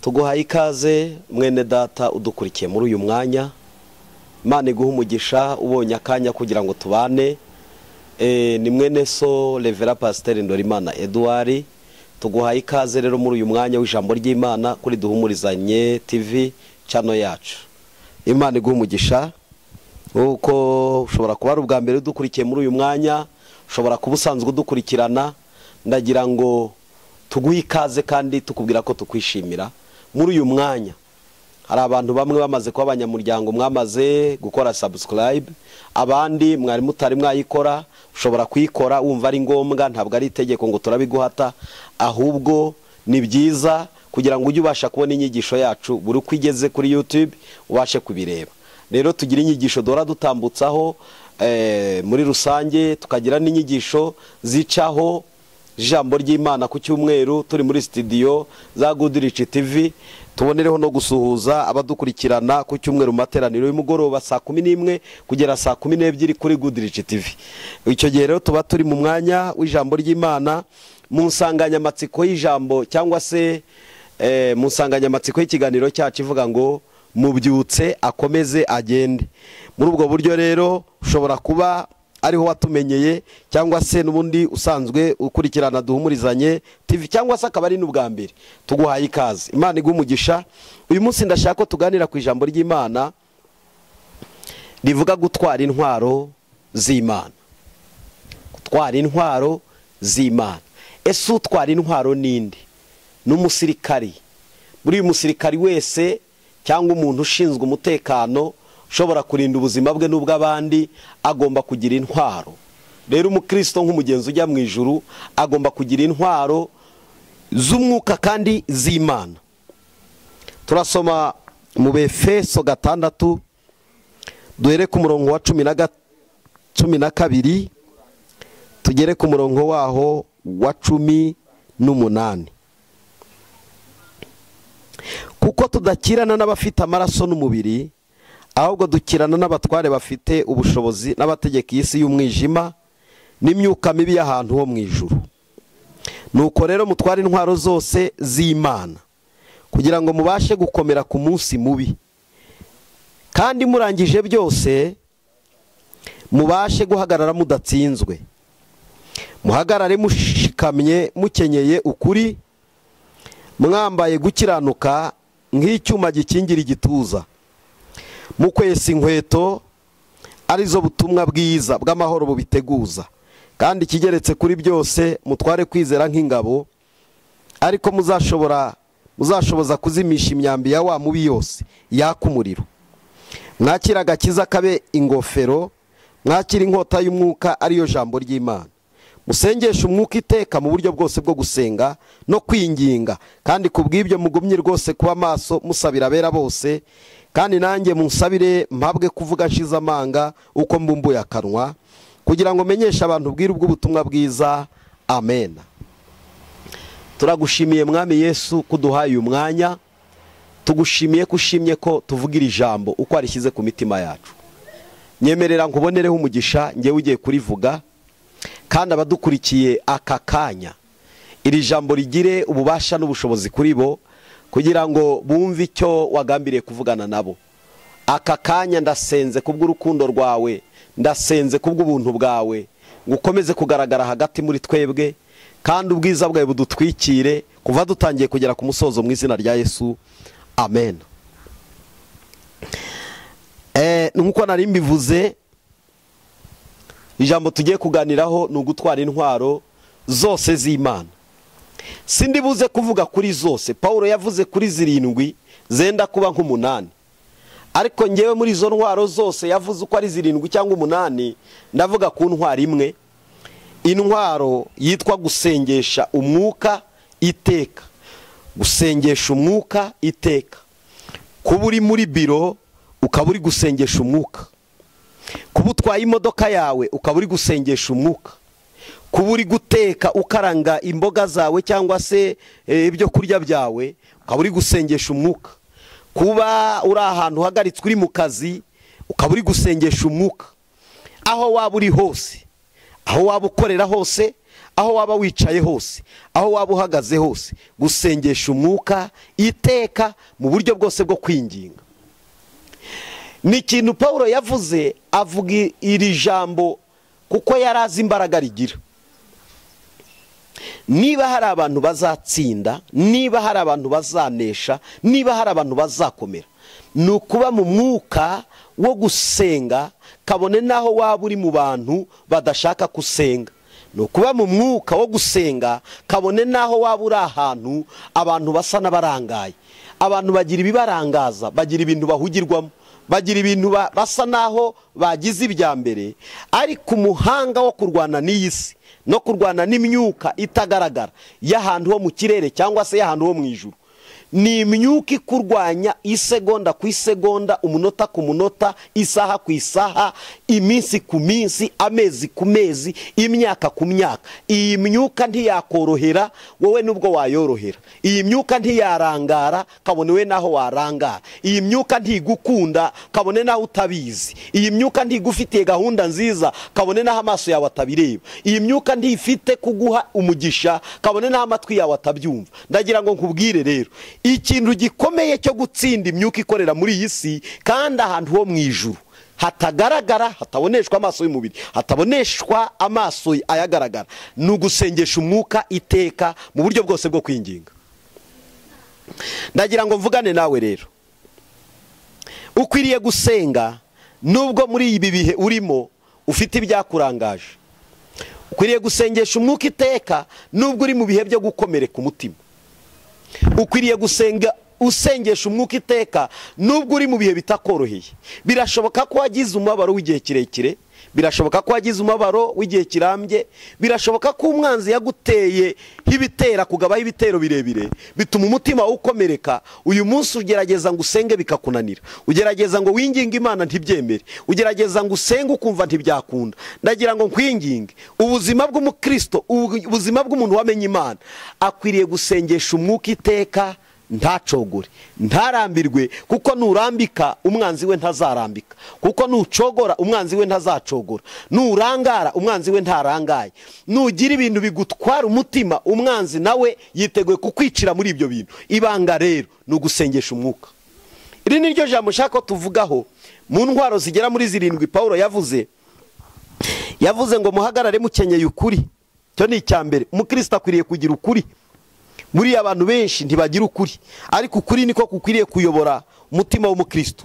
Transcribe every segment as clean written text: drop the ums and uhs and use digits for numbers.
tuguhaye ikaze mwene data udukurikiye muri uyu mwanya. Imana iguha umugisha ubonye akanya kugira ngo tubane. Ni mwene so Revera Pastor Ndorimana Edouard. Tuguhaye ikaze rero muri uyu mwanya w'ijambo ry'Imana kuri Duhumurizanye TV channel yacu. Imana iguha umugisha. Uko ushobora kuba ari ubwa mbere udukurikiye muri uyu mwanya, ushobora kuba usanzwe udukurikirana, ndagira ngo tuguhe ikaze kandi tukubwira ko tukwishimira. Muri uyu mwanya hari abantu bamwe bamaze kuba abanyamuryango, mwamaze gukora subscribe, abandi mwari mutari mwayikora, ushobora kuyikora wumva ari ngombwa, ntabwo ari itegeko ngo turabiguhata, ahubwo ni byiza kugira ngo ujye ubasha kubona inyigisho yacu buri uko igeze kuri YouTube ubashe kubireba. Rero tugira inyigisho dora dutambutsaho muri rusange, tukagira n'inyigisho zicaho ijambo ry'Imana ku cyumweru. Turi muri studio za Guhumuriza TV, tubonereho no gusuhuza abadukurikirana ku cyumweru materaniro y'umugoroba saa 11 kugera saa 12 kuri Guhumuriza TV. Icyo gihe rero tuba turi mu mwanya w'ijambo ry'Imana mu nsanganyamatsiko y'ijambo, cyangwa se mu nsanganyamatsiko y'ikiganiro cyacu ivuga ngo mubyutse akomeze agende. Muri ubwo buryo rero ushobora kuba ariho watumenyeye, cyangwa se n'ubundi usanzwe ukurikirana Duhumurizanye TV, cyangwa se akaba ari n'ubwa mbere. Tuguhaye ikaze, Imana iguha umugisha. Uyu munsi ndashaka ko tuganira ku ijambo ry'Imana rivuga gutwara intwaro z'Imana. Gutwara intwaro z'Imana. Ese utwara intwaro ninde? N'umusirikari. Muri uyu musirikari wese cyangwa umuntu ushinzwe umutekano ushobora kurinda ubuzima bwe n'ubw'abandi agomba kugira intwaro. Rero umukristo nk'umugenzi ujya mu ijuru agomba kugira intwaro z'umwuka kandi z'Imana. Turasoma mu Befeso 6 duhere ku murongo wa 12 tugere ku murongo waho wa 18. Kuko tudakirana n'abafite amaraso n'umubiri, ahubwo dukirana n'abatware bafite ubushobozi n'abategeka isi y'umwijima n'imyuka mibi y'ahantu ho mu ijuru. Nuko rero mutware intwaro zose z'Imana kugira ngo mubashe gukomera ku munsi mubi, kandi murangije byose mubashe guhagarara mudatsinzwe. Muhagarare mushikamye, mukenyeye ukuri, mwambaye gukiranuka nk'icyuma gikingira igituza, mukwesa inkweto arizo butumwa bwiza bw'amahoro bubiteguza, kandi kigeretse kuri byose mutware kwizera nk'ingabo, ariko muzashoboza kuzimisha imyambi ya wa mubi yose yaka umuriro. Mwakira agakiza kabe ingofero, mwakira inkota y'umwuka ariyo jambo ry'Imana. Musengesha umwuka iteka mu buryo bwose bwo gusenga no kwinginga, kandi kubw'ibyo mugumye rwose kuba maso musabira abera bose, kandi nanjye munsabire mpabwe kuvuga nshize amanga uko mbumbuye akanwa, kugira ngo menyeshe abantu ubwire ubw'ubutumwa bwiza. Amen. Turagushimiye Mwami Yesu kuduhaye uyu mwanya, tugushimiye kushimye ko tuvugira ijambo uko arishyize ku mitima yacu. Nyemerera nkubonereho umugisha ngewe ugiye kurivuga, kandi abadukurikiye aka kanya iri jambo rigire ububasha n'ubushobozi kuri bo, kugira ngo bumve icyo wagambiriye kuvugana nabo. Aka kanya ndasenze kubw'urukundo rwawe, ndasenze kubw'ubuntu bwawe, ngukomeze kugaragara hagati muri twebwe, kandi ubwiza bwawe budutwikire kuva dutangiye kugera ku musozo mu izina rya Yesu. Amen. Nkuko nari mbivuze, ijambo tugiye kuganiraho ni ugutwara intwaro zose z'Imana. Sindi buze kuvuga kuri zose, Paulo yavuze kuri 7 zenda kuba nk'8, ariko ngewe muri izo ntwaro zose yavuze uko ari 7 cyangwa 8, ndavuga ku ntwaro imwe, intwaro yitwa gusengesha umwuka iteka. Gusengesha umwuka iteka. Kuba uri muri biro ukaba uri gusengesha umwuka, kuba utwaye imodoka yawe ukaba uri gusengesha umwuka, kuba uri guteka ukaranga imboga zawe cyangwa se ibyo kurya byawe ukaba uri gusengesha umwuka, kuba uri ahantu uhagaritswe uri mu kazi ukaba uri gusengesha umwuka. Aho waba uri hose, aho waba ukorera hose, aho waba wicaye hose, aho waba uhagaze hose, gusengesha umwuka iteka mu buryo bwose bwo kwinginga. Ni ikintu Pawulo yavuze, avuga iri jambo kuko yari azi imbaraga rigira. Niba hari abantu bazatsinda, niba hari abantu bazanesha, niba hari abantu bazakomera, ni ukuba mu mwuka wo gusenga, kabone naho waba uri mu bantu badashaka gusenga. Ni ukuba mu mwuka wo gusenga, kabone naho waba uri ahantu abantu basa n'abarangaye. Abantu bagira ibibarangaza, bagira ibintu bahugirwamo, bagira ibintu basa naho bagize ibya mbere, ariko umuhanga wo kurwana n'iyi si no kurwana n'imyuka itagaragara y'ahantu ho mu kirere cyangwa se y'ahantu ho mu ijuru, ni imyuka ikurwanya isegonda ku isegonda, umunota ku munota, isaha ku isaha, iminsi ku minsi, amezi ku mezi, imyaka ku myaka. Iyi myuka ntiyakorohera wowe nubwo wayorohera. Iyi myuka ntiyarangara kabone we naho warangara. Iyi myuka ntigukunda kabone naho utabizi. Iyi myuka ntigufitiye gahunda nziza kabone naho amaso yawe atabireba. Iyi myuka ntifite kuguha umugisha kabone naho amatwi yawe atabyumva. Ndagira ngo nkubwire rero, ikintu gikomeye cyo gutsinda imyuka ikorera muri iyi si kandi ahantu ho mu ijuru hatagaragara, hataboneshwa amaso y'umubiri, hataboneshwa amaso ayagaragara, ni ugusengesha umwuka iteka mu buryo bwose bwo kwinginga. Ndagira ngo mvugane nawe rero, ukwiriye gusenga nubwo muri ibi bihe urimo ufite ibyakurangaje. Ukwiriye gusengesha umwuka iteka nubwo uri mu bihe byo gukomereka umutima. Ukwiriye gusenga usengesha umwuka iteka nubwo uri mu bihe bitakoroheye. Birashoboka ko wagize umubabaro w'igihe kirekire, birashoboka ko wagize umubabaro w'igihe kirambye, birashoboka ko umwanzi yaguteye ibitera kugabaho ibitero birebire bituma umutima ukomereka. Uyu munsi ugerageza ngo usenge bikakunanira, ugerageza ngo winginge Imana ntibyemere, ugerageza ngo usenge ukumva ntibyakunda. Ndagira ngo nkwinginge, ubuzima bw'umukristo, ubuzima bw'umuntu wamenye Imana, akwiriye gusengesha umwuka iteka, ntacogore, ntarambirwe, kuko nurambika umwanzi we ntazarambika, kuko nucogora umwanzi we ntazacogora, nurangara umwanzi we ntarangaye, nugira ibintu bigutwara umutima umwanzi nawe yiteguye kukwicira muri ibyo bintu. Ibanga rero ni ugusengesha umwuka. Iri ni ryo jambo nshaka ko tuvugaho mu ntwaro zigera muri 7 Pawulo yavuze ngo muhagarare mukenyeye ukuri. Cyo ni icyambere, umukristo akwiriye kugira ukuri. Muri abantu benshi ntibagira ukuri, ariko ukuri niko kukwiriye kuyobora umutima w'umukristo.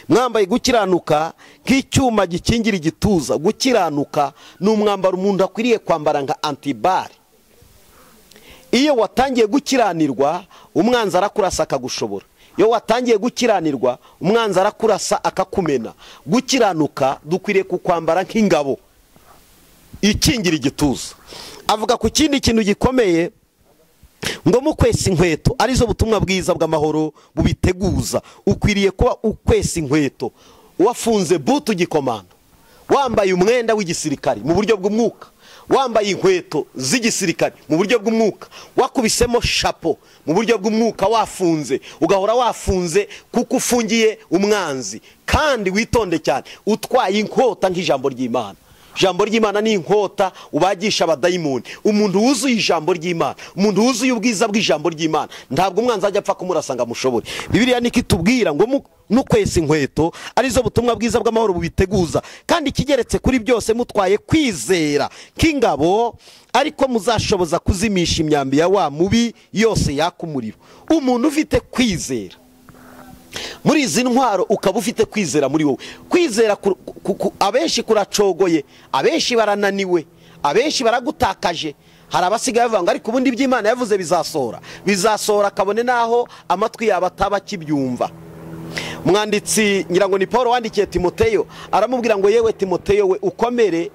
Mwambaye gukiranuka nk'icyuma gikingira igituza. Gukiranuka ni umwambaro umuntu akwiriye kwambara nka antibari. Iyo watangiye gukiranirwa, umwanzi arakurasa akagushobora. Iyo watangiye gukiranirwa, umwanzi arakurasa akakumena. Gukiranuka dukwiriye kukwambara nk'ingabo ikingira igituza. Avuga ku kindi kintu gikomeye ngo mukwesa inkweto arizo butumwa bwiza bw'amahoro bubiteguza. Ukwiriye kuba ukwesa inkweto, wafunze butu gikomando, wambaye umwenda w'igisirikari mu buryo bw'umwuka, wambaye inkweto z'igisirikari mu buryo bw'umwuka, wakubisemo shapo mu buryo bw'umwuka, wafunze, ugahora wafunze kuko ufungiye umwanzi. Kandi witonde cyane, utwaye inkota nk'ijambo ry'Imana. Ijambo ry'Imana ni inkota ubagisha abadayimoni. Umuntu wuzuye ijambo ry'Imana, umuntu wuzuye ubwiza bw'ijambo ry'Imana, ntabwo umwanzi ajya apfa kumurasanga mushobore. Bibiliya niko itubwira ngo nukwesa inkweto arizo butumwa bwiza bw'amahoro bubiteguza. Kandi kigeretse kuri byose mutwaye kwizera nk'ingabo, ariko muzashoboza kuzimisha imyambi ya wa mubi yose yaka umuriro. Umuntu ufite kwizera muri izi ntwaro, ukaba ufite kwizera muri wowe. Kwizera abenshi kuracogoye, abenshi barananiwe, abenshi baragutakaje. Hari abasigaye bavuga ngo ariko ubundi by'Imana yavuze bizasohora kabone naho amatwi yabo ataba kibyumva. Umwanditsi ngira ngo ni Paulo wandikiye Timoteyo, aramubwira ngo yewe Timoteyo we ukomere,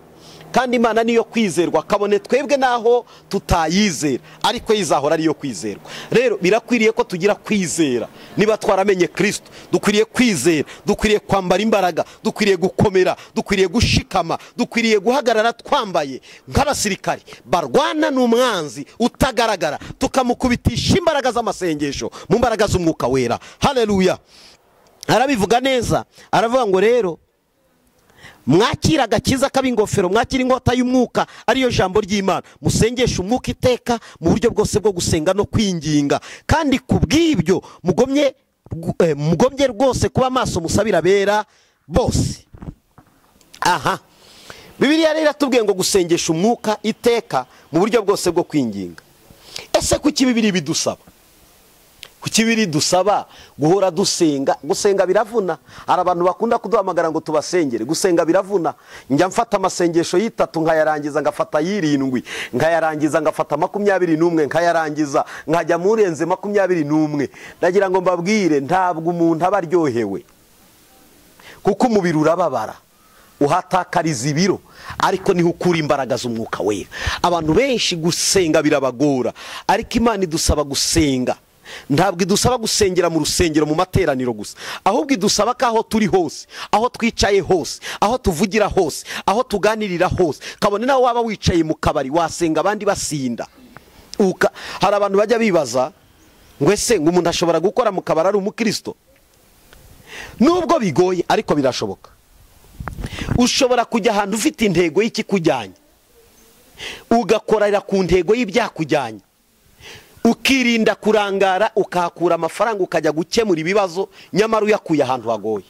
kandi Imana niyo kwizerwa kabone twebwe naho tutayizera, ariko yizahora ariyo kwizerwa. Rero birakwiriye ko tugira kwizera. Niba twaramenye Kristo, dukwiriye kwizera, dukwiriye kwambara imbaraga, dukwiriye gukomera, dukwiriye gushikama, dukwiriye guhagarara twambaye nk'abasirikari barwana n'umwanzi utagaragara, tukamukubitisha imbaraga z'amasengesho mu mbaraga z'umwuka wera. Haleluya. Arabivuga neza, aravuga ngo rero mwakira agakiza k'ab'ingofero, mwakira inkota y'umwuka ariyo jambo ry'Imana, musengesha umwuka iteka mu buryo bwose bwo gusenga no kwinginga, kandi ku bw'ibyo mugomye rwose kuba maso musabira abera bose. Aha, Bibiliya rero iratubwiye ngo gusengesha umwuka iteka mu buryo bwose bwo kwinginga. Ese kuki Bibiliya bidusaba? Kuki Bibiliya dusaba guhora dusenga? Gusenga biravuna. Hari abantu bakunda kuduhamagara ngo tubasengere. Gusenga biravuna. Njya mfata amasengesho y'itatu nkayarangiza, ngafata y'irindwi nkayarangiza, ngafata 21 nkayarangiza, nkajya murenze 21. Ndagira ngo mbabwire, ntabwo umuntu aba aryohewe, kuko umubiri urababara, uhatakariza ibiro, ariko niho ukura imbaraga z'umwuka wera. Abantu benshi gusenga birabagora, ariko Imana idusaba gusenga. Ntabwo idusaba gusengera mu rusengero mu materaniro gusa, ahubwo idusaba ko aho turi hose, aho twicaye hose, aho tuvugira hose, aho tuganirira hose, kabone nawe waba wicaye mu kabari wasenga abandi basinda. Hari abantu bajya bibaza ngo ese ngo umuntu ashobora gukora mu kabari ari umukristo? Nubwo bigoye ariko birashoboka. Ushobora kujya ahantu ufite intego y'ikikujyanye, ugakorera ku ntego y'ibyakujyanye, ukirinda kurangara, ukahakura amafaranga, ukajya gukemura ibibazo, nyamara uyakuye ahantu hagoye.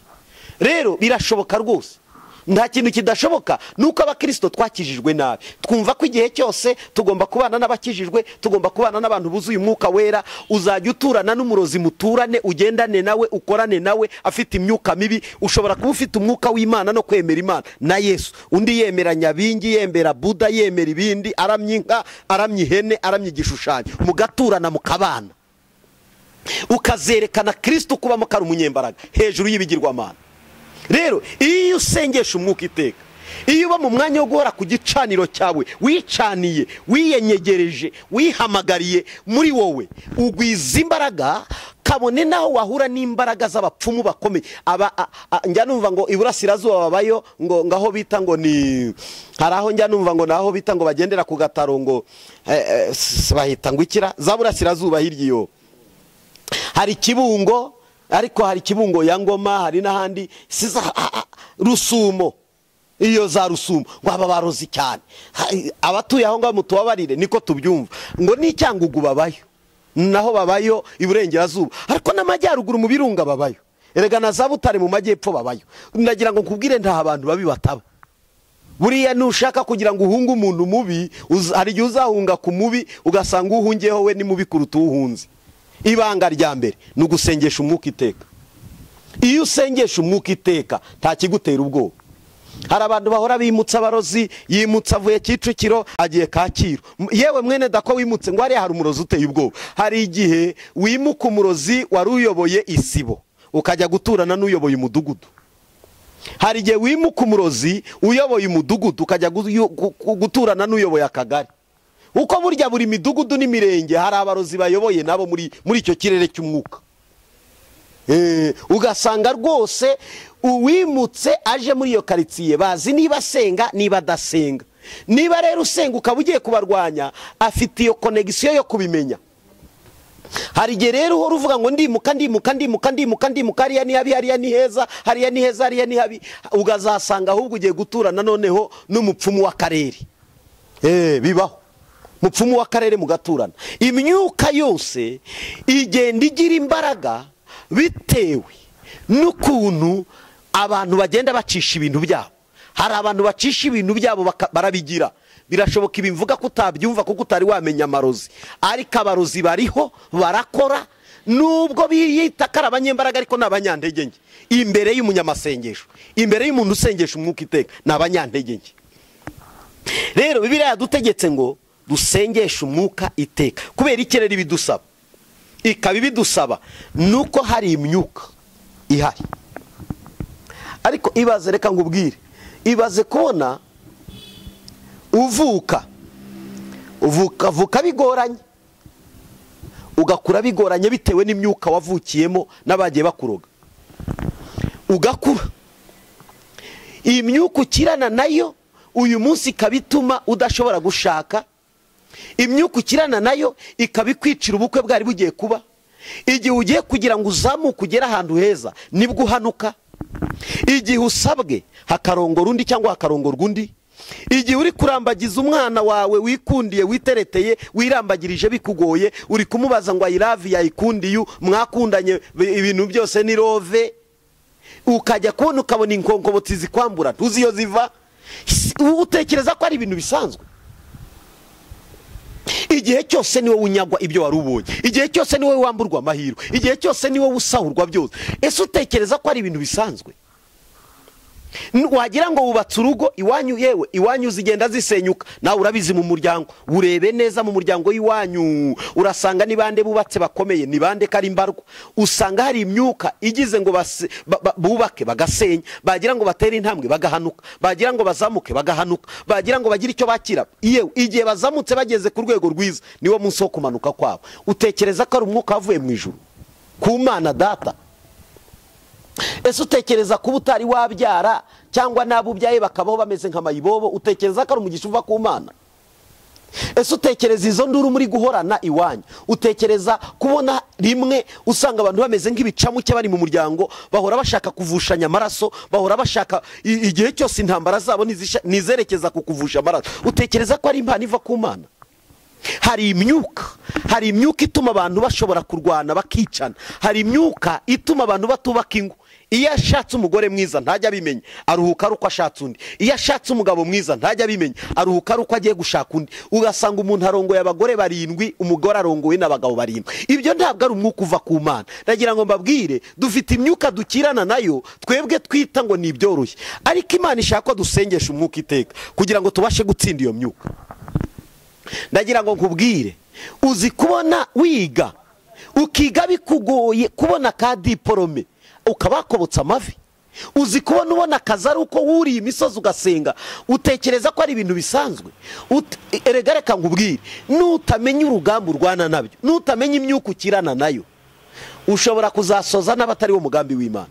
Rero birashoboka rwose. Nta kintu kidashoboka. Nuko abakristo twakijijwe nabi, twumva ko igihe cyose tugomba kubana n'abakijijwe, tugomba kubana n'abantu buzuye umwuka wera. Uzajya uturana n'umurozi, muturane, ugendane nawe, ukorane nawe afite imyuka mibi. Ushobora kuba ufite umwuka w'Imana no kwemera Imana na Yesu, undi yemera nyabingi, yemera Buda, yemera ibindi, aramye inka, aramye ihene, aramye igishushanyo, mugaturana mukabana, ukazerekana Kristo kubamo kari umunyembaraga hejuru y'ibigirwamana. Rero iyo usengesha umwuka iteka, iyo uba mu mwanya wo guhora ku gicaniro cyawe, wicaniye, wiyenyegereje, wihamagariye muri wowe, ugwiza imbaraga, kabone naho wahura n'imbaraga z'abapfumu bakomeye. Njya numva ngo iburasirazuba babayo ngo ngaho bita ngo ni, haraho njya numva ngo naho bita ngo bagendera ku gataro ngo bahita ngo ikira za burasirazuba hirya iyo hari Kibungo, ariko hari Kibungo ya Ngoma, hari n'ahandi Rusumo, iyo za Rusumo ngo aba barozi cyane. Abatuye aho ngaho mutubabarire, niko tubyumva. Ngo ni Cyangugu babayo, naho babayo iburengerazuba, ariko n'amajyaruguru mu Birunga babayo, erega na za Butare mu majyepfo babayo. Ndagira ngo nkubwire, nta abantu babi bataba. Buriya nushaka kugira ngo uhunge umuntu mubi, hari igihe uzahunga ku mubi ugasanga uhungiyeho we ni mubi kuruta uhunze. Ibanga rya mbere ni ugusengesha umwuka iteka. Iyo usengesha umwuka iteka nta kigutera ubwoba. Hari abantu bahora bimutsa abarozi, yimutsa avuye Kicukiro agiye Kacyiru. Yewe mwene dako wimutse ngo hari umurozi uteye ubwoba. Hari igihe wimuka umurozi wari uyoboye isibo ukajya guturana n'uyoboye umudugudu. Hari igihe wimuka umurozi uyoboye umudugudu ukajya guturana n'uyoboye akagari. Uko burya buri midugudu n'imirenge hari abarozi bayoboye nabo muri icyo kirere cy'umwuka. Ugasanga rwose uwimutse aje muri iyo karitsiye bazi niba asenga niba adasenga. Niba rero usenga ukaba ugiye kubarwanya, afite iyo connection yo kubimenya. Hari igihe rero uhora uvuga ngo ndimuka hariya ni habi, hariya ni heza, hariya ni heza, hariya ni habi, ugazasanga ahubwo ugiye guturana noneho n'umupfumu w'akarere. Bibaho mupfumu w'akarere mugaturana. Imyuka yose igenda igira imbaraga bitewe n'ukuntu abantu bagenda bacisha ibintu byabo. Hari abantu bacisha ibintu byabo barabigira. Birashoboka ibimvuga ko utabyumva kuko utari wamenya amarozi, ariko abarozi bariho barakora, nubwo biyita ko ari abanyembaraga ariko ni abanyantege nke imbere y'umunyamasengesho, imbere y'umuntu usengesha umwuka iteka, ni abanyantege nke. Rero Bibiliya yadutegetse ngo dusengesha umwuka iteka. Kubera ikirere bidusaba, ikaba ibidusaba nuko hari imyuka ihari. Ariko ibaze, reka ngubwire, ibaze kubona uvuka bigoranye, ugakura bigoranye bitewe n'imyuka wavukiyemo n'abagiye bakuroga. Ugakura iyi myuka ukirana nayo uyu munsi ikabituma udashobora gushaka. Imyuka ukirana nayo ikabikwicira ubukwe bwari bugiye kuba. Igihe ugiye kugira ngo uzamuke ugere ahantu heza nibwo uhanuka. igihe usabwe hakarongora undi cyangwa hakarongorwa undi, igihe uri kurambagiza umwana wawe wikundiye witereteye wirambagirije bikugoye, uri kumubaza ngo ayiravi yayikundiye, mwakundanye ibintu byose ni rove, ukajya kubona ukabona inkonkobotsi zikwambura ntuzi iyo ziva, utekereza ko ari ibintu bisanzwe. Igihe cyose niwe unyagwa ibyo wari ubonye, igihe cyose niwe wamburwa amahirwe, igihe cyose niwe usahurwa byose. Ese utekereza ko ari ibintu bisanzwe? Wagira ngo wubatse urugo iwanyu, yewe iwanyu zigenda zisenyuka, nawe urabizi mu muryango, urebe neza mu muryango y'iwanyu urasanga ni bande bubatse bakomeye, ni bande kari mbarwa. Usanga hari imyuka igize ngo bubake bagasenya, bagira ngo batere intambwe bagahanuka, bagira ngo bazamuke bagahanuka, bagira ngo bagire icyo bakira. Yewe igihe bazamutse bageze ku rwego rwiza niwo munsi wo kumanuka kwabo. Utekereza ko ari umwuka wavuye mu ijuru ku Mana Data? Ese utekereza kuba utari wabyara cyangwa nabo ubyaye bakabaho bameze nk'amayibobo, utekereza ko ari umugisha uva ku Mana? Ese utekereza izo nduru muri guhorana iwanyu, utekereza kubona rimwe usanga abantu bameze nk'ibicamuke bari mu muryango, bahora bashaka kuvushanya amaraso, bahora bashaka igihe cyose intambara zabo nizerekeza ku kuvusha amaraso, utekereza ko ari impano iva ku Mana? Hari imyuka ituma abantu bashobora kurwana bakicana, hari imyuka ituma abantu batubaka ingo. Iyo ashatse umugore mwiza ntajya abimenya, aruhuka ari uko ashatse undi. Iyo ashatse umugabo mwiza ntajya abimenya, aruhuka ari uko agiye gushaka undi. Ugasanga umuntu arongoye abagore 7, umugore arongoye n'abagabo 7. Ibyo ntabwo ari umwuka uva ku Mana. Ndagira ngo mbabwire, dufite imyuka dukirana nayo twebwe twita ngo ni ibyoroshye, ariko Imana ishaka ko dusengesha umwuka iteka kugira ngo tubashe gutsinda iyo myuka. Ndagira ngo nkubwire, uzi kubona wiga ukiga bikugoye kubona ka diplome ukabakobotsa amavi, uzi kubona ubona akazi ari uko wuriye imisozi ugasenga, utekereza ko ari ibintu bisanzwe? Erega reka nkubwire, nutamenya urugamba urwana nabyo, nutamenya imyuka ukirana nayo, ushobora kuzasoza n'abatari wo mugambi w'Imana.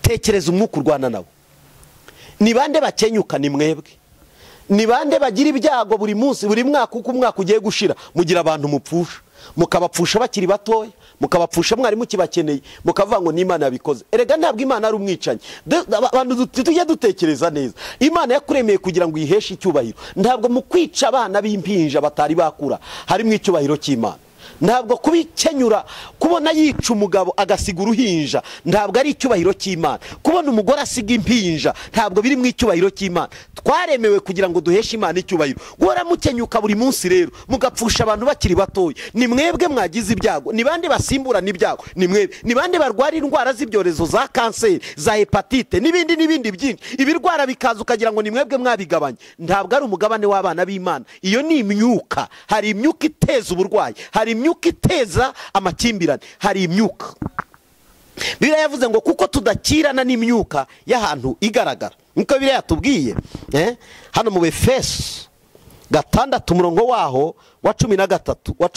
Tekereza umwuka urwana nawo. Ni bande bakenyuka? Ni mwebwe. Ni bande bagira ibyago buri munsi, buri mwaka uko umwaka ugiye gushira mugira abantu mupfusha, mukabapfusha bakiri batoya, mukabapfusha mwari mukibakeneye, mukavuga ngo ni Imana yabikoze. Erega ntabwo Imana ari umwicanyi. Abantu tujye dutekereza neza, Imana yakuremeye kugira ngo iheshe icyubahiro. Ntabwo mu kwica abana b'impinja batari bakura harimo icyubahiro cy'Imana. Ntabwo kubikenyura, kubona yica umugabo agasiga uruhinja ntabwo ari icyubahiro cy'Imana. Kubona umugore asiga impinja ntabwo biri mu icyubahiro cy'Imana. Twaremewe kugira ngo duheshe Imana icyubahiro. Guhora mukenyuka buri munsi rero mugapfusha abantu bakiri batoya, ni mwebwe mwagize ibyago. Ni bande basimbura n'ibyago? Ni mwebwe. Ni bande barwara indwara z'ibyorezo za kanseri, za hepatite n'ibindi byinshi, ibirwara bikaza ukagira ngo ni mwebwe mwabigabanya. Ntabwo ari umugabane w'abana b'Imana. Iyo ni imyuka. Hari imyuka iteza uburwayi, hari imyuka iteza amakimbirane, hari imyuka. Bibiliya yavuze ngo kuko tudakirana n'imyuka y'ahantu igaragara, nkuko Bibiliya yatubwiye hano mu Efeso 6 umurongo waho wa 13 wa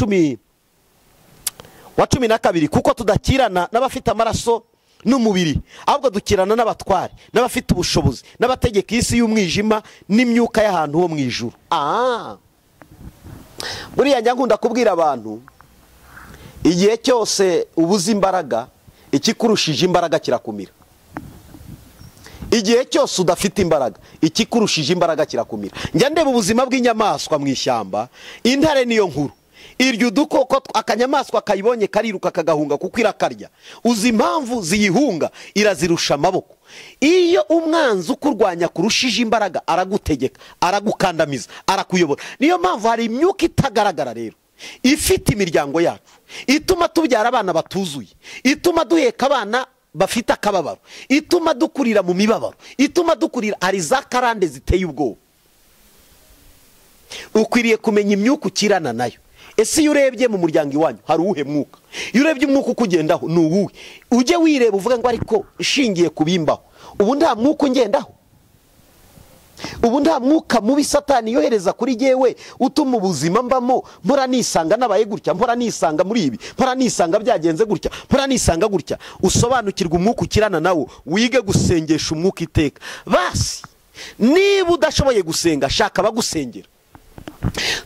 12, kuko tudakirana n'abafite amaraso n'umubiri, ahubwo dukirana n'abatware, n'abafite ubushobozi, n'abategeka isi y'umwijima n'imyuka y'ahantu ho mu ijuru. Buriya njya nkunda kubwira abantu, igihe cyose ubuze imbaraga, ikikurushije imbaraga kirakumira. Igihe cyose udafite imbaraga, ikikurushije imbaraga kirakumira. Njya ndeba ubuzima bw'inyamaswa mu ishyamba, intare niyo nkuru. Iryo dukoko akanyamaswa kayibonye kariruka kagahunga kuko irakarya. Uzi impamvu ziyihunga? Irazirusha amaboko. Iyo umwanzi ukurwanya kurushije imbaraga aragutegeka, aragukandamiza, arakuyobora. Niyo mpamvu hari imyuka itagaragara rero ifite imiryango yacu, ituma tubyara abana batuzuye, ituma duheka abana bafite akababaro, ituma dukurira mu mibabaro, ituma dukurira ari za karande ziteye ubwoba. Ukwiriye kumenya imyuka ukirana nayo. Ese iyo urebye mu muryango iwanyu hari uwuhe mwuka? Iyo urebye umwuka ukugendaho ni uwuhe? Ujye wireba uvuga ngo ariko ishingiye kubimbaho, ubu nta mwuka ungendaho, ubu nta mwuka mubi Satani yohereza kuri jyewe utuma ubuzima mbamo mpora nisanga nabaye gutya, mpora nisanga muri ibi, mpora nisanga byagenze gutya, mpora nisanga gutya. Usobanukirwa umwuka ukirana nawo, wige gusengesha umwuka iteka. Basi niba udashoboye gusenga, shaka abagusengera.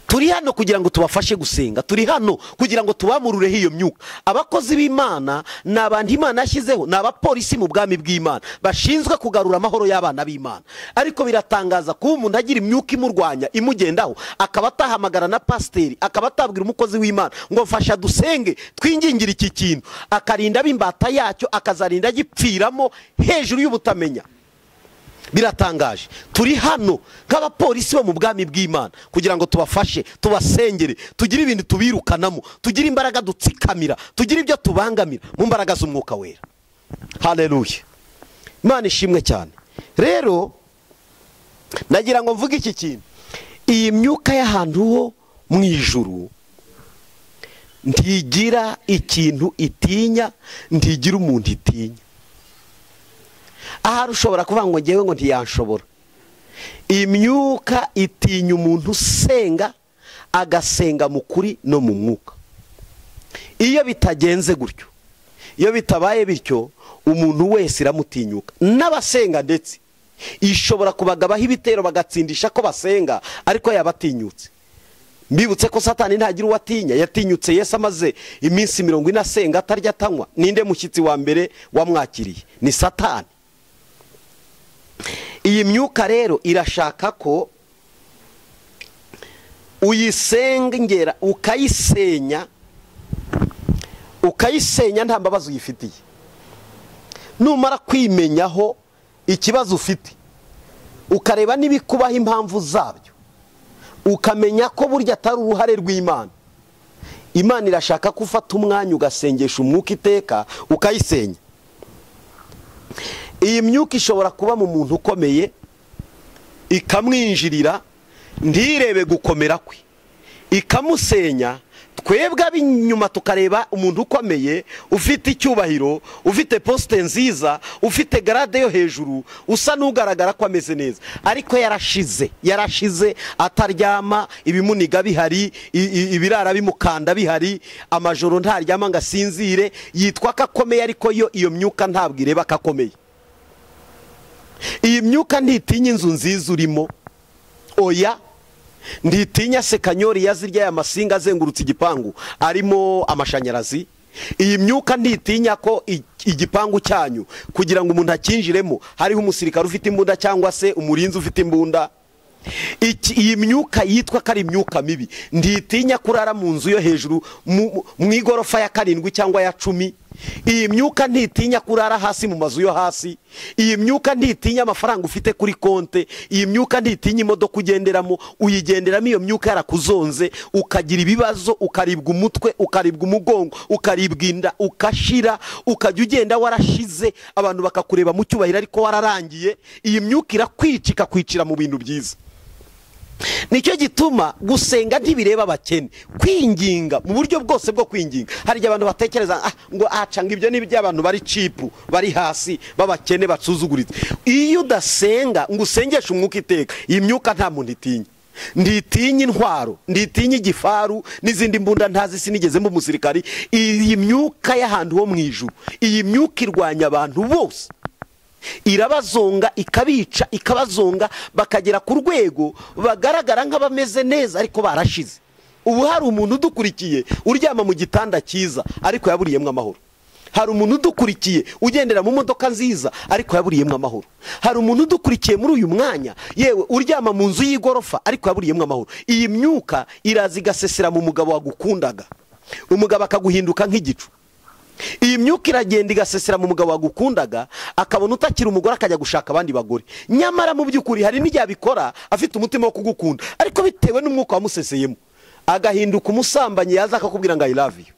turi hano kugira ngo tubafashe gusenga, turi hano kugira ngo tubamurureho iyo myuka. Abakozi b'Imana ni abantu Imana yashyizeho, ni abapolisi mu bwami bw'Imana bashinzwe kugarura amahoro y'abana b'Imana. Ariko biratangaza kuba umuntu agira imyuka imurwanya imugendaho, akaba atahamagara na pasiteri, akaba atabwira umukozi w'Imana ngo mfasha dusenge twingingire iki kintu, akarinda ab'imbata yacyo, akazarinda agipfiramo hejuru y'ubutamenya. Biratangaje. Turi hano nk'abapolisi bo mu bwami bw'Imana kugira ngo tubafashe, tubasengere, tugire ibintu tubirukanamo, tugire imbaraga dutsikamira, tugire ibyo tubangamira mu mbaraga z'umwuka wera. Haleluya. Imana ishimwe cyane. Rero nagira ngo mvuge iki kintu, iyi myuka y'ahantu ho mu ijuru ntigira ikintu itinya, ntigira umuntu itinya. Ahari ushobora kuvuga ngo ngewe ngo ntiyanshobora. Imyuka itinya umuntu usenga, agasenga mu kuri no mu mwuka. Iyo bitagenze gutyo, iyo bitabaye bityo, umuntu wese iramutinyuka. N'abasenga ndetse ishobora kubagabaho ibitero bagatsindisha ko basenga, ariko yabatinyutse. Mbibutse ko Satani ntagira uwatinya, yatinyutse Yesu amaze iminsi 40 asenga atarya atanywa. Ninde mushyitsi wa mbere wamwakiriye? Ni Satani. Iyi myuka rero irashaka ko uyisengera, ukayisenya nta mbabazi uyifitiye. Numara kwimenyaho ikibazo ufite, ukareba n'ibikubaho impamvu zabyo, ukamenya ko burya atari uruhare rw'Imana. Imana irashaka ko ufata umwanya ugasengesha umwuka iteka, ukayisenya. Iyi myuka ishobora kuba mu muntu ukomeye, ikamwinjirira, ntirebe gukomera kwe, ikamusenya. Twebwe ab'inyuma tukareba umuntu ukomeye, ufite icyubahiro, ufite poste nziza, ufite garade yo hejuru, usa n'ugaragara ko ameze neza, ariko yarashize ataryama, ibimuniga bihari, ibirara bimukanda bihari, amajoro ntaryama ngo asinzire, yitwa ko akomeye, ariko iyo myuka ntabwo ireba ko akomeye. Iyi myuka ntitinya inzu nziza urimo, oya, ntitinya sekanyori yazirya ya masinga azengurutse igipangu arimo amashanyarazi. Iyi myuka ntitinya ko igipangu cyanyu kugira ngo umuntu akinjiremo hariho umusirikare ufite imbunda cyangwa se umurinzi ufite imbunda. Iyi myuka yitwa ko ari imyuka mibi, ntitinya kurara mu nzu yo hejuru mu igorofa ya 7 cyangwa ya 10. Iyi myuka ntitinya kurara hasi mu mazu yo hasi. Iyi myuka ntitinya amafaranga ufite kuri konte. Iyi myuka ntitinya imodoka ugenderamo, uyigenderamo iyo myuka yarakuzonze, ukagira ibibazo, ukaribwa umutwe, ukaribwa umugongo, ukaribwa inda, ukashira, ukajya ugenda warashize, abantu bakakureba mu cyubahiro ariko wararangiye. Iyi myuka irakwica, ikakwicira mu bintu byiza. Nicyo gituma gusenga ntibireba abakene, kwinginga mu buryo bwose bwo kwinginga. Hari abantu batekereza ngo acanga ibyo n'ibyo abantu bari cheap, bari hasi, babakene basuzuguritse. Iyo udasenga ngo usengeshe umwuka iteka, iyi myuka nta muntu itinya. Nditinya intwaro, nditinya igifaru n'izindi mbunda ntazi sinigeze mu musirikari. Iyi myuka y'ahantu ho mu ijuru, iyi myuka irwanya abantu bose, irabazonga, ikabica, ikabazonga, bakagera ku rwego bagaragara nk'abameze neza ariko barashize. Ubu hari umuntu udukurikiye uryama mu gitanda cyiza ariko yaburiyemo amahoro. Hari umuntu udukurikiye ugendera mu modoka nziza ariko yaburiyemo amahoro. Hari umuntu udukurikiye muri uyu mwanya yewe uryama mu nzu y'igorofa ariko yaburiyemo amahoro. Iyi myuka iraza igasesera mu mugabo wagukundaga, umugabo akaguhinduka nk'igicu. Iyi myuka iragenda igasesera mu mugabo wagukundaga, akabona utakira umugore akajya gushaka abandi bagore. Nyamara mu by'ukuri hari n'igihe abikora afite umutima wo kugukunda, ariko bitewe n'umwuka wamuseseyemo agahinduka umusambanyi, yaza akakubwira ngo I love you.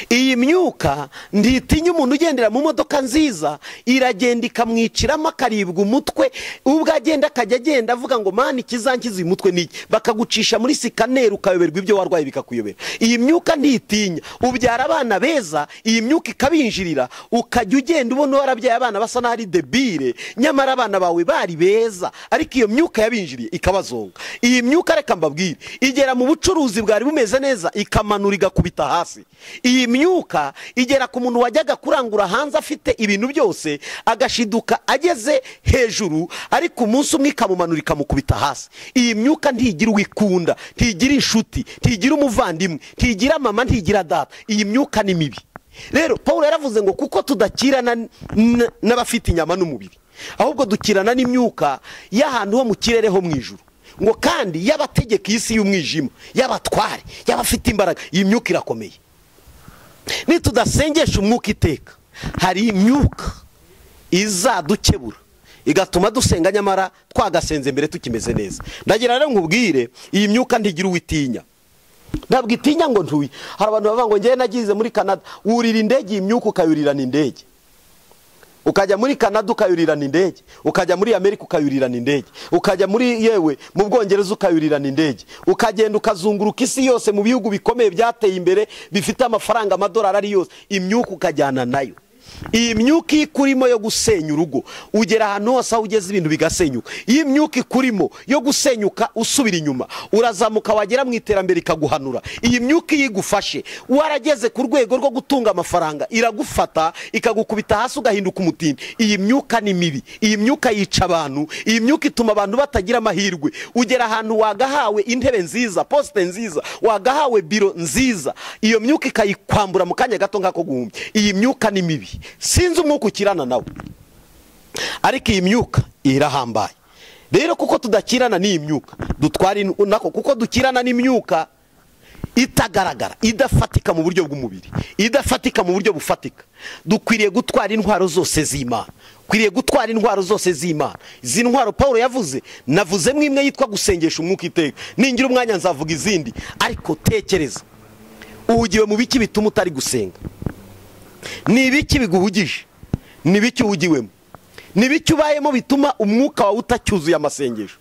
Iyi myuka nditinya umuntu ugendera mu modoka nziza, iragenda ikamwiciramo, akaribwa umutwe. Ubwo agenda akajya agenda avuga ngo mani ikizankiza uyu mutwe niki, bakagucisha muri sikaneri ukayoberwa ibyo warwaye bikakuyobera. Iyi myuka ntitinya, ubyara abana beza, iyi myuka ikabinjirira, ukajya ugenda ubona warabyaye abana basa n'ari debile, nyamara abana bawe bari beza, ariko iyo myuka yabinjiriye ikabazonga. Iyi myuka reka mbabwire, igera mu bucuruzi bwari bumeze neza ikamanura igakubita hasi. iyi myuka igera ku muntu wajyaga kurangura hanze afite ibintu byose agashiduka ageze hejuru, ariko umunsi umwe ikamumanura ikamukubita hasi. iyi myuka ntigira uwikunda, ntigira inshuti, ntigira umuvandimwe, ntigira mama, ntigira data. iyi myuka ni mibi. rero Pawulo yaravuze ngo kuko tudakirana n'abafite inyama n'umubiri, ahubwo dukirana n'imyuka y'ahantu ho mu kirere ho mu ijuru, ngo kandi y'abategeka isi y'umwijima, y'abatware, y'abafite imbaraga. iyi myuka irakomeye. nitudasengesha umwuka iteka, hari imyuka izadukebura igatuma dusenga nyamara twagasenze mbere tukimeze neza. ndagira rero nkubwire, iyi myuka ntigira uwitinya. ntabwo itinya ngo ntuye. hari abantu bavuga ngo ngewe nagize muri Canada. wurira indege, iyi myuka ukayurirana indege, ukajya muri Canada ukayurirana indege, ukajya muri Amerika ukayurirana indege, ukajya muri yewe mu Bwongereza ukayurirana indege, ukagenda ukazunguruka isi yose mu bihugu bikomeye byateye imbere bifite amafaranga, amadolari ari yose. imyuka ukajyana nayo. iyi myuka ikurimo yo gusenya urugo, ugera ahantu hose aho ugeze ibintu bigasenyuka. iyi myuka ikurimo yo gusenyuka usubira inyuma, urazamuka wagera mu iterambere ikaguhanura. iyi myuka iyo igufashe warageze ku rwego rwo gutunga amafaranga, iragufata ikagukubita hasi ugahinduka umutindi. iyi myuka ni mibi. iyi myuka yica abantu. iyi myuka ituma abantu batagira amahirwe. ugera ahantu wagahawe intebe nziza, posite nziza, wagahawe biro nziza, iyo myuka ikayikwambura mu kanya gato nk'ako guhumbya. iyi myuka ni mibi. sinzi umwuka ukirana nawe, ariko iyi myuka irahambaye. rero kuko tudakirana n'iyi myuka dutwara nako, kuko dukirana n'imyuka itagaragara, idafatika mu buryo bw'umubiri, idafatika mu buryo bufatika, dukwiriye gutwara intwaro zose z'Imana. kwiriye gutwara intwaro zose z'Imana. izi ntwaro Pawulo yavuze, navuzemo imwe yitwa gusengesha umwuka iteka. ningira umwanya nzavuga izindi, ariko tekereza, uhugiwe mu biki bituma utari gusenga? ni ibiki biguhugije? ni ibiki uhugiwemo? ni ibiki ubayemo bituma umwuka wawe utacyuzuye amasengesho?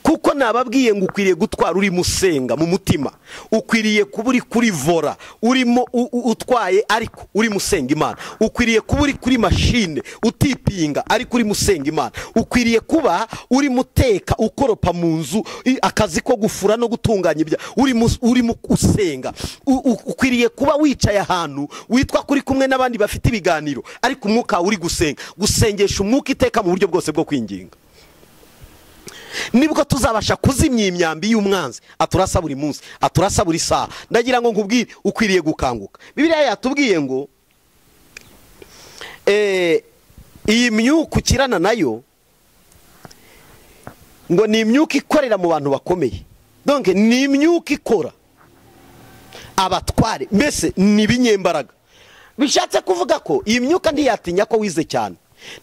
kuko nababwiye ngo ukwiriye gutwara uri musenga mu mutima, ukwiriye kuba uri kuri vora urimo utwaye ariko uri musenga Imana. ukwiriye kuba uri kuri mashine utipinga ariko uri musenga Imana. ukwiriye kuba uri muteka ukoropa mu nzu, akazi ko gufura no gutunganya ibya uri mu usenga. ukwiriye kuba wicaye ahantu witwa kuri kumwe n'abandi bafite ibiganiro, ariko umwuka uri gusenga. gusengesha umwuka iteka mu buryo bwose bwo kwinginga, nibwo tuzabasha kuzimya imyambi y'umwanzi aturasa buri munsi, aturasa buri saha. ndagira ngo nkubwire, ukwiriye gukanguka. Bibiliya yatubwiye ngo iyi myuka ukirana nayo ngo ni imyuka ikorera mu bantu bakomeye. donc ni imyuka ikora abatware, mbese ni ibinyembaraga. bishatse kuvuga ko iyi myuka ntiyatinya ko wize cyane.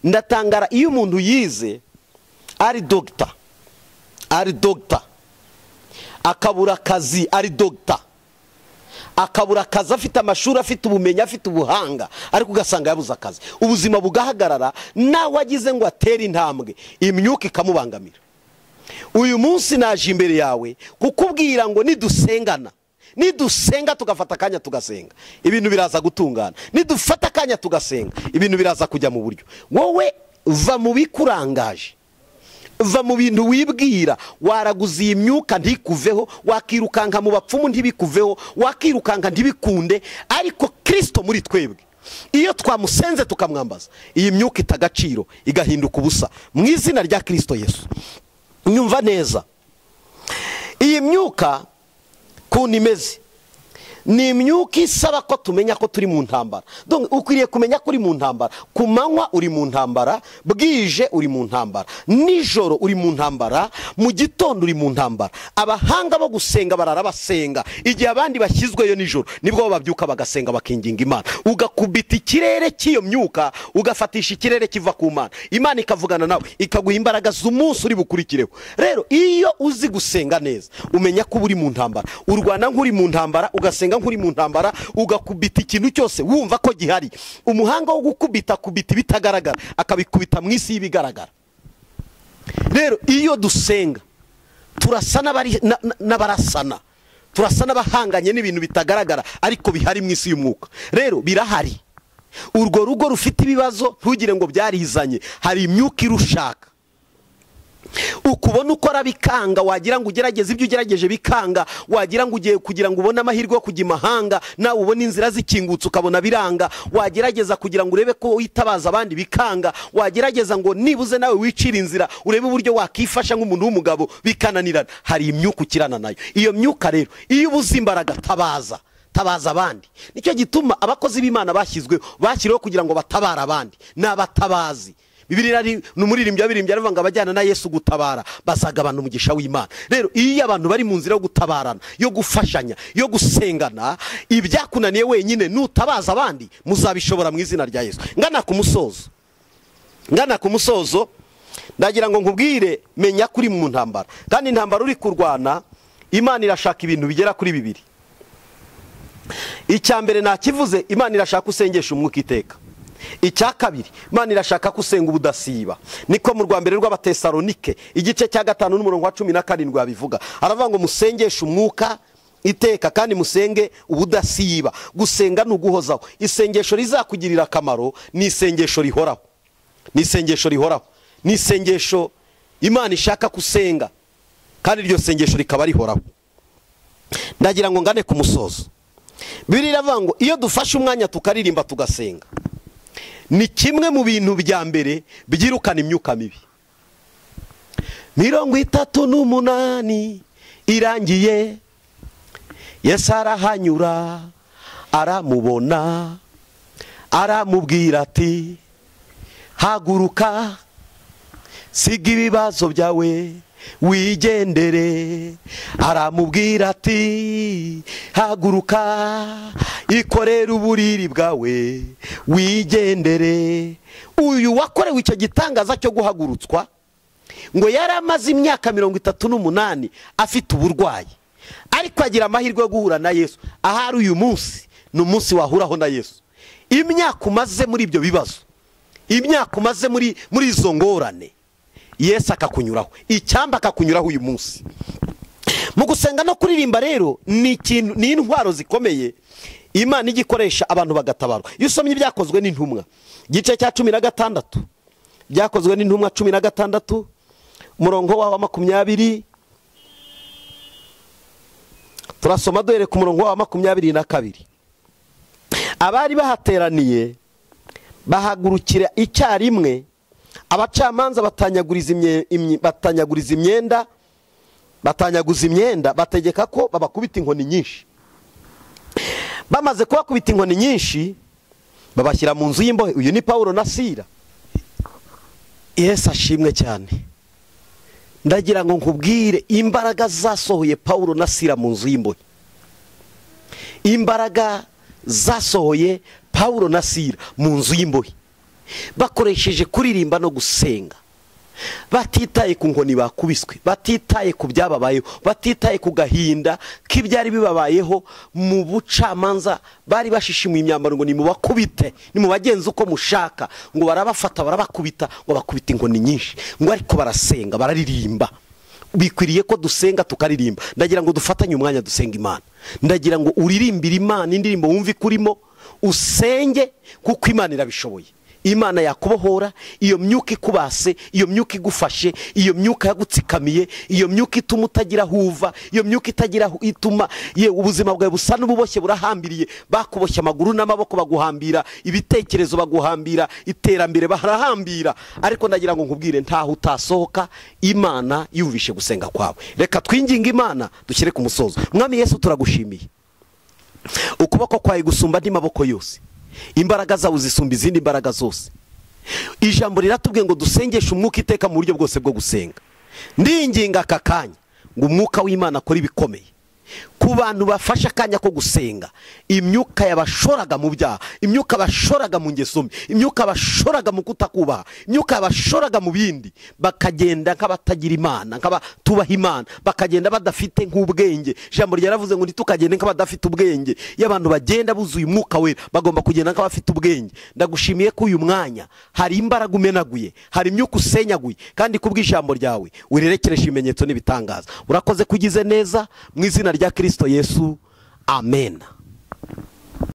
ndatangara iyo umuntu yize ari dogita akabura akazi, ari dogita akabura akazi, afite amashuri, afite ubumenyi, afite ubuhanga, ariko ugasanga yabuze akazi, ubuzima bugahagarara, nawe agize ngo atere intambwe imyuka ikamubangamira. uyu munsi naje imbere yawe kukubwira ngo nidusenga tugafata akanya tugasenga, ibintu biraza gutungana. nidufata akanya tugasenga, ibintu biraza kujya mu buryo. wowe va mu bikurangaje, va mu bintu wibwira. waraguze iyi myuka ntikuveho, wakirukanka mu bapfumu ntibikuveho, wakirukanka ntibikunde, ariko Kristo muri twebwe iyo twamusenze tukamwambaza, iyi myuka itagaciro igahinduka ubusa mu izina rya Kristo Yesu. nyumva neza, iyi myuka kuntu imeze, ni imyuka isaba ko tumenya ko turi mu ntambara. donc ukwiriye kumenya ko uri mu ntambara. ku manywa uri mu ntambara, bwije uri mu ntambara, nijoro uri mu ntambara, mu gitondo uri mu ntambara. abahanga bo gusenga barara basenga, igihe abandi bashyizweyo nijoro nibwo babyuka bagasenga bakinginga Imana. ugakubita ikirere cy'iyo myuka, ugafatisha ikirere kiva ku Mana. Imana ikavugana nawe, ikaguha imbaraga z'umunsi uri bukurikireho. rero iyo uzi gusenga neza, umenya ko uri mu ntambara. urwana nk'uri mu ntambara, ugasenga nk'uri mu ntambara, ugakubita ikintu cyose wumva ko gihari. umuhanga wo gukubita ibitagaragara akabikubita mu isi y'ibigaragara. rero iyo dusenga turasa n'abarasana, turasa n'abahanganye n'ibintu bitagaragara ariko bihari mu isi y'umwuka. rero birahari. urwo rugo rufite ibibazo ntugire ngo byarizanye, hari imyuka irushaka. ukubona ukora bikanga, wagira ngo ugerageze ibyo ugerageje bikanga, wagira ngo ugiye kugira ngo ubone amahirwe yo kujya imahanga nawe ubone inzira zikingutse ukabona biranga, wagerageza kugira ngo urebe ko witabaza abandi bikanga, wagerageza ngo nibuze nawe wicira inzira urebe uburyo wakifasha nk'umuntu w'umugabo bikananirana. Hari imyuka ukirana nayo. Iyo myuka rero iyo ubuze imbaraga, tabaza abandi. Nicyo gituma abakozi b'Imana bashyiriweho kugira ngo batabare abandi, n'abatabazi. Bibiliya n'umuririmbyi wabirimbye aravuga ngo abajyana na Yesu gutabara bazagabana umugisha w'Imana. Rero iyo abantu bari mu nzira yo gutabarana, yo gufashanya, yo gusengana, ibyakunaniye wenyine nutabaza abandi muzabishobora mu izina rya Yesu. Ngana ku musozo ndagira ngo nkubwire, menya kuri mu ntambara, kandi intambara uri kurwana Imana irashaka ibintu bigera kuri 2. Icya mbere nakivuze, Imana irashaka usengesha umwuka iteka. Icya kabiri, Imana irashaka kusenga ubudasiba. Niko mu rwa mbere rw'Abatesalonike igice cya 5 n'umurongo wa 17 abivuga. Aravuga ngo musengeshe umwuka iteka kandi musenge ubudasiba. Gusenga ni uguhozaho. Isengesho rizakugirira akamaro ni isengesho rihoraho. Ni isengesho Imana ishaka kusenga, kandi iryo sengesho rikaba rihoraho. Ndagira ngo ngane ku musozo. Bibiliya iravuga ngo iyo dufashe umwanya tukaririmba tugasenga, ni kimwe mu bintu bya mbere byirukana imyuka mibi. 38 irangiye, Yesu arahanyura, aramubona, aramubwira ati haguruka, siga ibibazo byawe wigendere. Aramubwira ati haguruka, ikorera uburiri bwawe wigendere. Uyu wakorewe icyo gitangaza cyo guhagurutswa ngo yari amaze imyaka 38 afite uburwayi, ariko agira amahirwe yo guhura na Yesu. Ahari uyu munsi ni umunsi wahuraho na Yesu. Imyaka umaze muri ibyo bibazo, imyaka umaze muri izo ngorane, Yesu akakunyuraho, icyamba akakunyuraho uyu munsi. Mu gusenga no kuririmba rero ni intwaro zikomeye Imana igikoresha abantu bagatabarwa. Iyo usomye ibyakozwe n'intumwa gice cya 16, byakozwe n'intumwa 16 umurongo wa 20, turasoma duhere ku murongo wa 22. Abari bahateraniye bahagurukira icyarimwe, abacamanza batanyaguza imyenda, bategeka ko babakubita inkoni nyinshi. Bamaze kubakubita inkoni nyinshi, babashyira mu nzu y'imbohe. Uyu ni Pawulo na Sila. Yesu ashimwe cyane. Ndagira ngo nkubwire imbaraga zasohoye Pawulo na Sila mu nzu y'imbohe. Imbaraga zasohoye Pawulo na Sila mu nzu y'imbohe bakoresheje kuririmba no gusenga, batitaye ku nkoni bakubiswe, batitaye ku byababayeho, batitaye ku gahinda k'ibyari bibabayeho. Mu bucamanza bari bashishimuye imyambaro ngo nimubakubite, nimubagenza uko mushaka. Ngo barabafata barabakubita, ngo bakubita inkoni nyinshi, ngo ariko barasenga bararirimba. Bikwiriye ko dusenga tukaririmba. Ndagira ngo dufatanye umwanya dusenga Imana. Ndagira ngo uririmbire Imana indirimbo wumve kurimo, usenge kuko Imana irabishoboye. Imana yakubohora iyo myuka ikubase, iyo myuka igufashe, iyo myuka yagutsikamiye, iyo myuka ituma utagira huva, iyo myuka itagira ituma ubuzima bwawe busa n'ububoshye burahambiriye. Bakuboshye amaguru n'amaboko baguhambira, ibitekerezo baguhambira, iterambere barahambira. Ariko ndagira ngo nkubwire ntaho utasohoka Imana yumvishe gusenga kwawe. Reka twinginge Imana dushyire ku musozo. Mwami Yesu turagushimiye, ukuboko kwawe gusumba andi maboko yose, imbaraga zawe zisumba izindi mbaraga zose. Ijambo riratubwiye ngo dusengeshe umwuka iteka mu buryo bwose bwo gusenga. Ndinginga aka kanya ngo umwuka w'Imana akore ibikomeye ku bantu bafashe akanya ko gusenga. Imyuka yabashoraga mu byaha, imyuka bashoraga mu ngeso mbi, imyuka bashoraga mu kutakubaha, imyuka bashoraga mu bindi, bakagenda nk'abatagira Imana, nk'abatubaha Imana, bakagenda badafite nk'ubwenge. Ijambo ryaravuze ngo ntitukagende nk'abadafite ubwenge. Iyo abantu bagenda buzuye umwuka wera, bagomba kugenda nk'abafite ubwenge. Ndagushimiye ko uyu mwanya hari imbaraga umenaguye, hari imyuka usenyaguye, kandi kubw'ijambo ryawe wirerekeresha ibimenyetso n'ibitangaza. Urakoze kugize neza mu izina rya Kristo Yesu, amen.